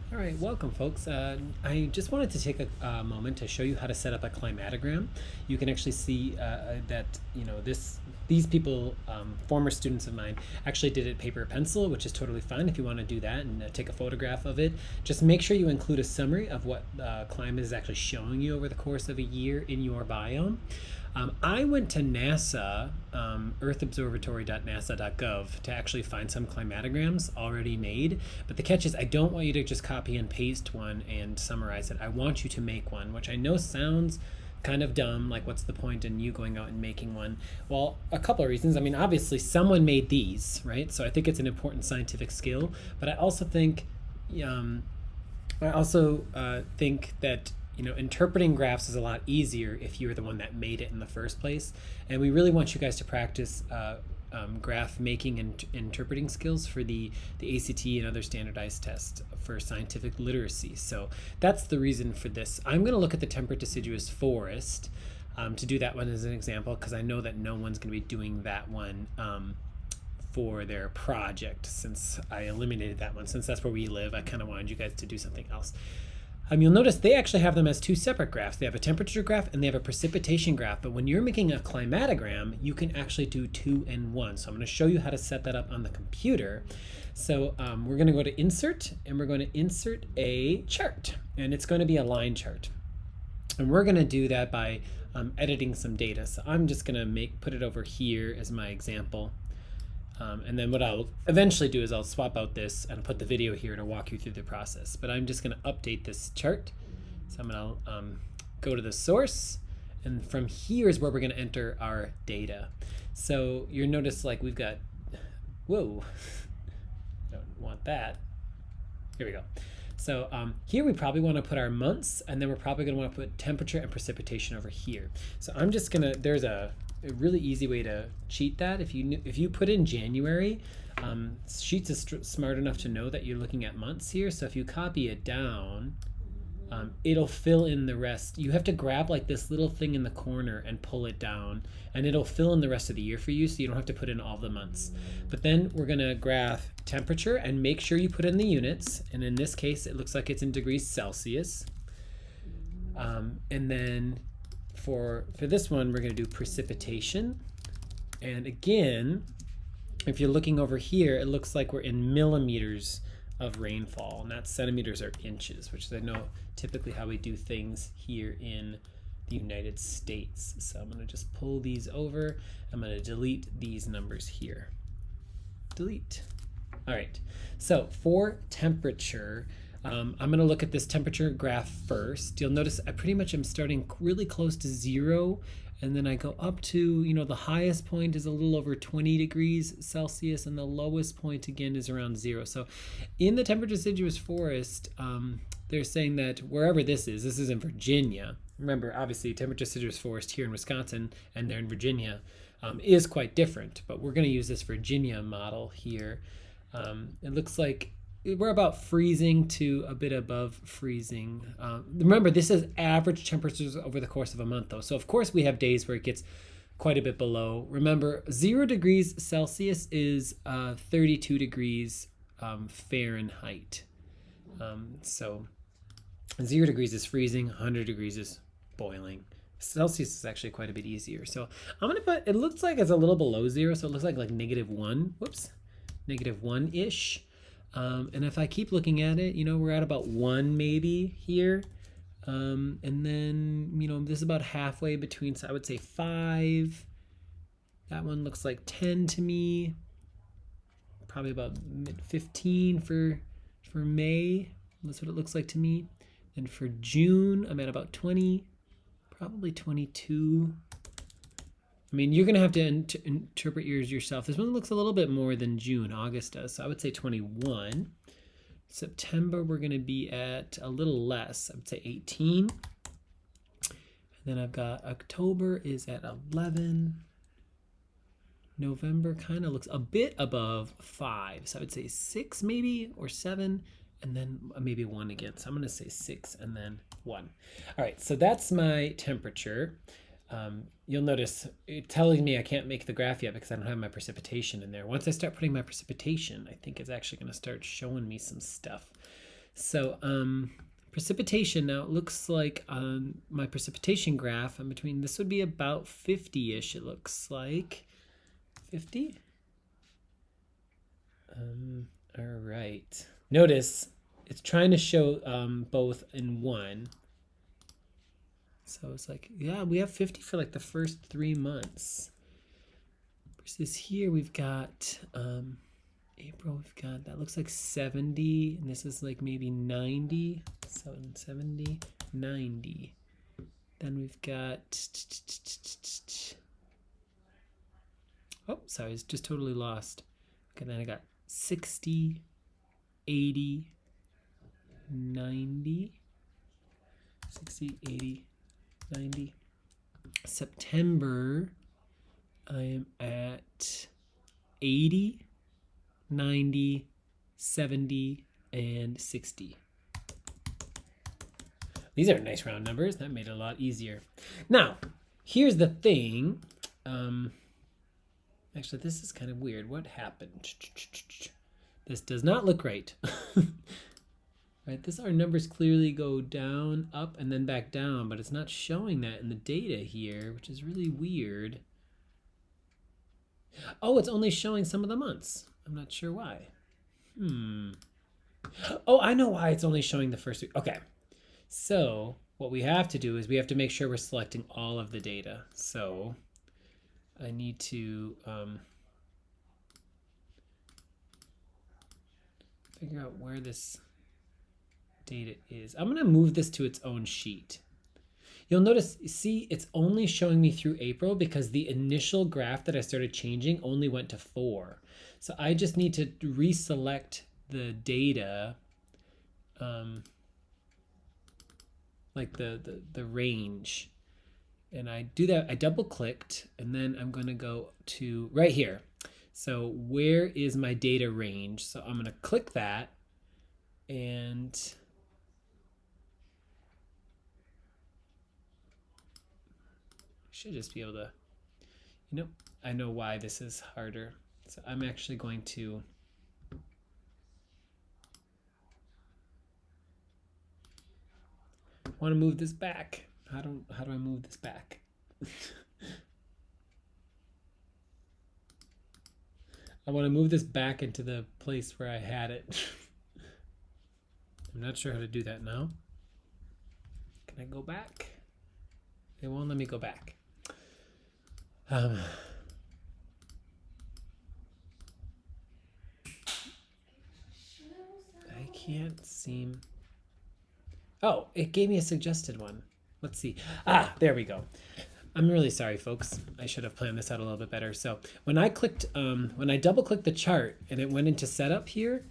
All right, welcome folks. I just wanted to take a moment to show you how to set up a climatogram. You can actually see that these people, former students of mine, actually did it paper or pencil, which is totally fine if you want to do that and take a photograph of it. Just make sure you include a summary of what climate is actually showing you over the course of a year in your biome. I went to NASA, earthobservatory.nasa.gov, to actually find some climatograms already made. But the catch is I don't want you to just copy and paste one and summarize it. I want you to make one, which I know sounds kind of dumb, like what's the point in you going out and making one? Well, a couple of reasons. I mean, obviously someone made these, right? So I think it's an important scientific skill, but I also think that interpreting graphs is a lot easier if you're the one that made it in the first place. And we really want you guys to practice graph making and interpreting skills for the ACT and other standardized tests for scientific literacy. So that's the reason for this. I'm going to look at the temperate deciduous forest to do that one as an example, because I know that no one's going to be doing that one for their project, since I eliminated that one. Since that's where we live, I kind of wanted you guys to do something else. You'll notice they actually have them as two separate graphs. They have a temperature graph and they have a precipitation graph. But when you're making a climatogram, you can actually do 2 and 1. So I'm going to show you how to set that up on the computer. So we're going to go to Insert, and we're going to insert a chart. And it's going to be a line chart. And we're going to do that by editing some data. So I'm just going to put it over here as my example. And then what I'll eventually do is I'll swap out this and put the video here to walk you through the process. But I'm just going to update this chart. So I'm going to go to the source, and from here is where we're going to enter our data. So you'll notice like we've got, whoa, don't want that. Here we go. So here we probably want to put our months, and then we're probably going to want to put temperature and precipitation over here. So I'm just going to, there's a really easy way to cheat that. If you put in January, Sheets is smart enough to know that you're looking at months here. So if you copy it down, it'll fill in the rest. You have to grab like this little thing in the corner and pull it down, and it'll fill in the rest of the year for you, so you don't have to put in all the months. But then we're going to graph temperature and make sure you put in the units. And in this case, it looks like it's in degrees Celsius. And then for this one, we're going to do precipitation. And again, if you're looking over here, it looks like we're in millimeters of rainfall, not centimeters or inches, which is, I know, typically how we do things here in the United States. So I'm going to just pull these over. I'm going to delete these numbers here. Delete. All right. So for temperature, I'm going to look at this temperature graph first. You'll notice I pretty much am starting really close to 0, and then I go up to, the highest point is a little over 20 degrees Celsius, and the lowest point again is around 0. So in the temperate deciduous forest, they're saying that wherever this is in Virginia. Remember, obviously, temperate deciduous forest here in Wisconsin and there in Virginia is quite different, but we're going to use this Virginia model here. It looks like we're about freezing to a bit above freezing. Remember, this is average temperatures over the course of a month, though. So, of course, we have days where it gets quite a bit below. Remember, 0 degrees Celsius is 32 degrees Fahrenheit. So 0 degrees is freezing, 100 degrees is boiling. Celsius is actually quite a bit easier. So I'm going to put, it looks like it's a little below 0, so it looks like -1. Whoops, -1-ish. And if I keep looking at it, we're at about 1 maybe here. And then, this is about halfway between, so I would say 5. That one looks like 10 to me. Probably about 15 for May. That's what it looks like to me. And for June, I'm at about 20, probably 22. I mean, you're going to have to interpret yours yourself. This one looks a little bit more than June. August does. So I would say 21. September, we're going to be at a little less. I would say 18. And then I've got October is at 11. November kind of looks a bit above 5. So I would say 6 maybe, or 7. And then maybe 1 again. So I'm going to say 6 and then 1. All right, so that's my temperature. You'll notice it telling me I can't make the graph yet because I don't have my precipitation in there. Once I start putting my precipitation, I think it's actually going to start showing me some stuff. So precipitation, now it looks like on my precipitation graph, I'm between, this would be about 50-ish, it looks like. 50? All right. Notice it's trying to show both in one. So it's like, yeah, we have 50 for like the first 3 months. Versus here we've got April, we've got, that looks like 70, and this is like maybe 90. So 70, 90. Then we've got, oh, sorry, it's just totally lost. Okay, then I got 60, 80, 90, 60, 80, 90. September, I am at 80, 90, 70, and 60. These are nice round numbers. That made it a lot easier. Now, here's the thing. Actually, this is kind of weird. What happened? This does not look right. Right, our numbers clearly go down, up, and then back down, but it's not showing that in the data here, which is really weird. Oh, it's only showing some of the months. I'm not sure why. Oh, I know why it's only showing the first week. Okay, so what we have to do is we have to make sure we're selecting all of the data. So I need to figure out where this data is. I'm going to move this to its own sheet. You'll notice, see, it's only showing me through April because the initial graph that I started changing only went to 4. So I just need to reselect the data, like the range. And I do that, I double clicked, and then I'm going to go to right here. So where is my data range? So I'm going to click that, and should just be able to, you know, I know why this is harder. So I'm actually going to want to move this back. How do I move this back? I want to move this back into the place where I had it. I'm not sure how to do that now. Can I go back? It won't let me go back. I can't seem. Oh, it gave me a suggested one. Let's see. Ah, there we go. I'm really sorry, folks. I should have planned this out a little bit better. So when I clicked, when I double clicked the chart and it went into setup here,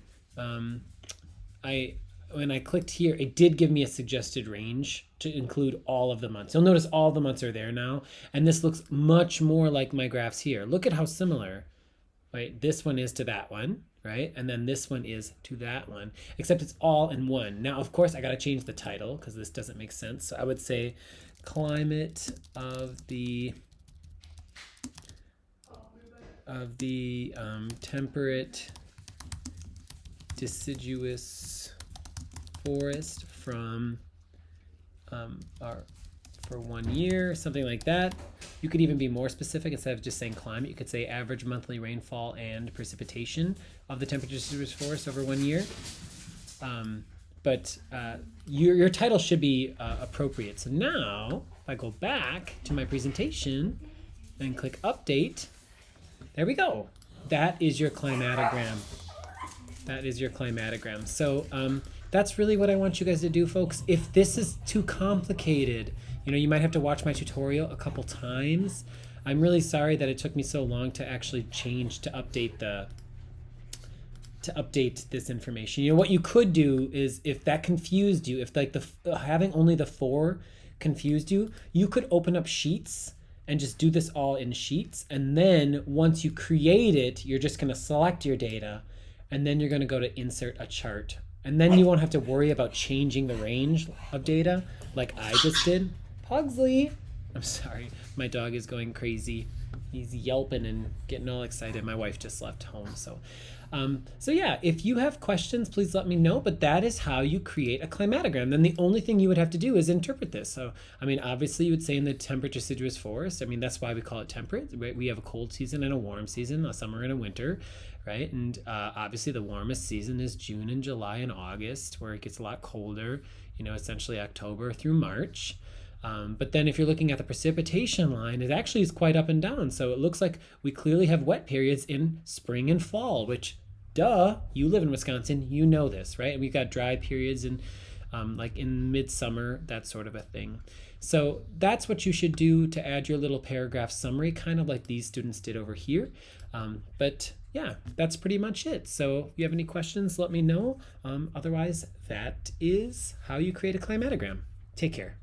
when I clicked here, it did give me a suggested range to include all of the months. You'll notice all the months are there now, and this looks much more like my graphs here. Look at how similar, right? This one is to that one, right? And then this one is to that one, except it's all in one. Now, of course, I got to change the title because this doesn't make sense. So I would say climate of the temperate deciduous forest from for 1 year, something like that. You could even be more specific. Instead of just saying climate, you could say average monthly rainfall and precipitation of the temperate deciduous forest over 1 year. But your title should be appropriate. So now, if I go back to my presentation and click update, there we go. That is your climatogram. That is your climatogram. So that's really what I want you guys to do, folks. If this is too complicated, you know, you might have to watch my tutorial a couple times. I'm really sorry that it took me so long to actually change to update this information. You know, what you could do is, if that confused you, if like having only the 4 confused you, you could open up Sheets and just do this all in Sheets. And then once you create it, you're just going to select your data, and then you're going to go to insert a chart. And then you won't have to worry about changing the range of data like I just did. Pugsley! I'm sorry, my dog is going crazy. He's yelping and getting all excited. My wife just left home, so. So yeah, if you have questions, please let me know, but that is how you create a climatogram. Then the only thing you would have to do is interpret this. So, I mean, obviously you would say in the temperate deciduous forest, I mean, that's why we call it temperate. We have a cold season and a warm season, a summer and a winter, right? And obviously the warmest season is June and July and August, where it gets a lot colder, essentially October through March. But then if you're looking at the precipitation line, it actually is quite up and down. So it looks like we clearly have wet periods in spring and fall, which, duh, you live in Wisconsin, you know this, right? And we've got dry periods in like in midsummer, that sort of a thing. So that's what you should do to add your little paragraph summary, kind of like these students did over here. But yeah, that's pretty much it. So if you have any questions, let me know. Otherwise, that is how you create a climatogram. Take care.